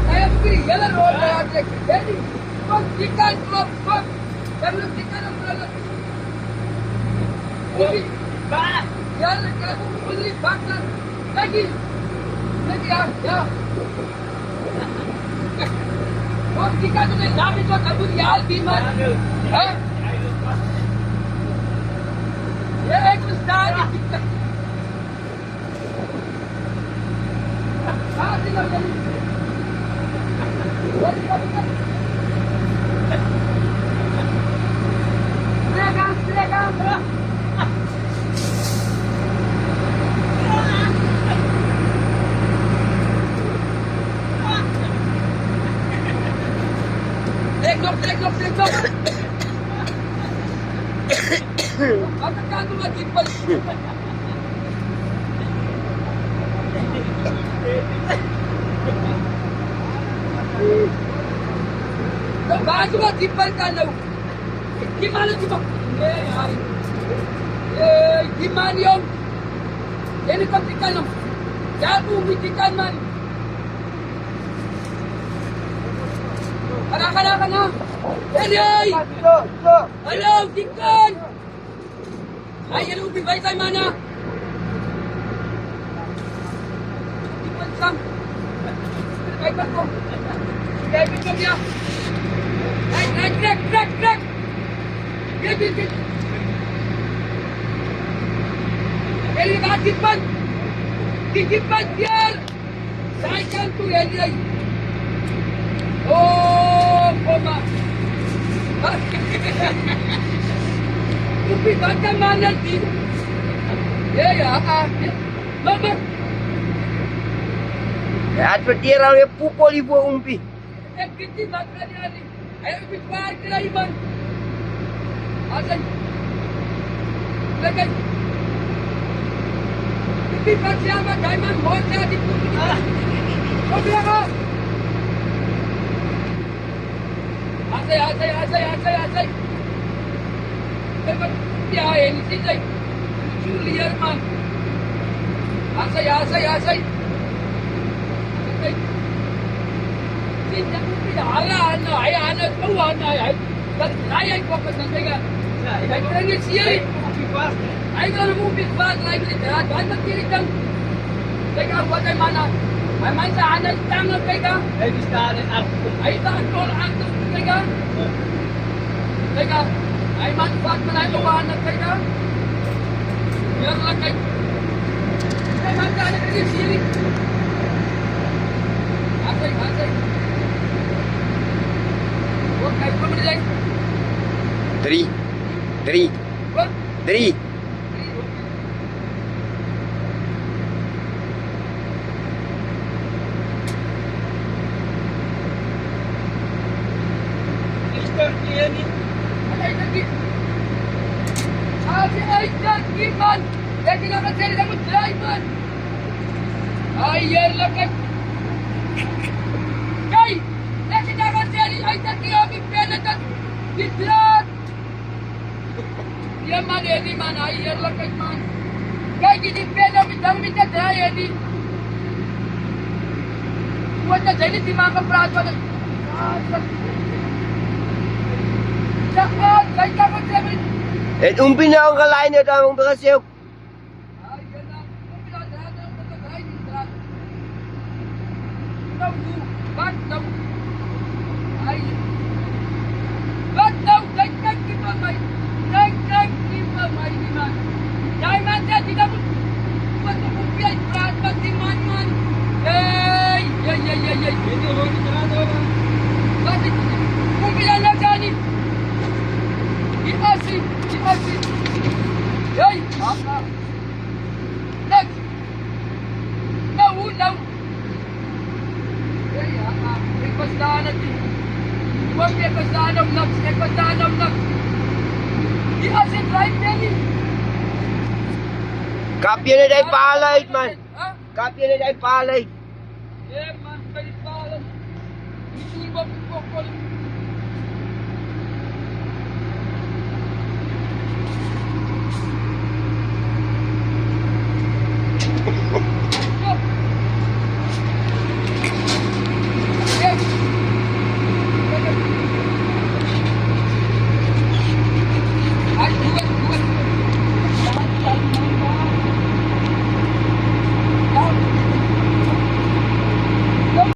saya begini, jalan orang jadi, kok ikan, kok, baru ikan apa lagi? Bah, jalan kalau beli bakar lagi ya. Kok ikan tu dah habis tu kabur ya biman, hah? Ya, aku start. Tengok. Apa kamu lagi pas? Bago tipal ka na. Gimana tipo? Gimana yung? Yan ang kapitikan no. Yago umitikan man. Kana na. Hey! Hello, Dikan! Ay, yan ang ubibay tayo mana. Dikan sam. Ay, bako. Ay, bako niya. Ay, crack! Get. Eli ba Dikan? Dikan diyan. Sai kan tu Eli. Oh, koma. Upi bata mana di? Ya. Mama. At patira le pupol ibu umpi. Kiti bata ni ali. Ayo upi par kira iban. Asan. Lagay. Upi bata ba diamond ball sa di pupi. Obi ako. Asay. Dapat biyahe ni Sinday. Julian man. Asay. Sinday mo pinala na. Ay, kawan na. Ay, ko pa sa tega. Ay, kaya siya. Ay, kalau mo bigbat like ni dad. Ban magkiritan. Teka, what ay mana? Ay, man sa anak tangan tega. Ay, bistahan ang ay, takol ang tega. Teka, ay manfaat mo na iluwahan na tega. Biar lang kay. Ay, man sa anak ni sili. Asay. Huwag kayo pa manilay. Dari. Ay, man! Lagi na kasi na mo drive man! Ay, yan lang kay... Kay! Lagi na kasi ay takiyogi penatat! Gitrat! Yan man, Eddie man! Ay, yan lang kay man! Kay, gini pena mitang mitadray, Eddie! Huwag na dahil di mga kaprato na... Saan? Kay ka kasi Et umpi na ang kalain na tamang berasyo. ay, yan lang. Kung pinadala ng pagkakain, hindi Ba't daw? Ay. Ba't daw? Dagdag kimamay. Diman. Dahil man siya, di na mo. Ba't mo pupiyay? Ba't magdiman man? Ay. Hindi mo kitarado na. Bakit? Kung pinala gani. Iasi. Ay. Next. Naulaw. Ekosdahan natin. Huwag ekosdahan ng vlogs. Iasi drive niya Kapya na dahil palay, man. Ha? Kapya na dahil palay. Man, balik pa lang. Ito yung bakit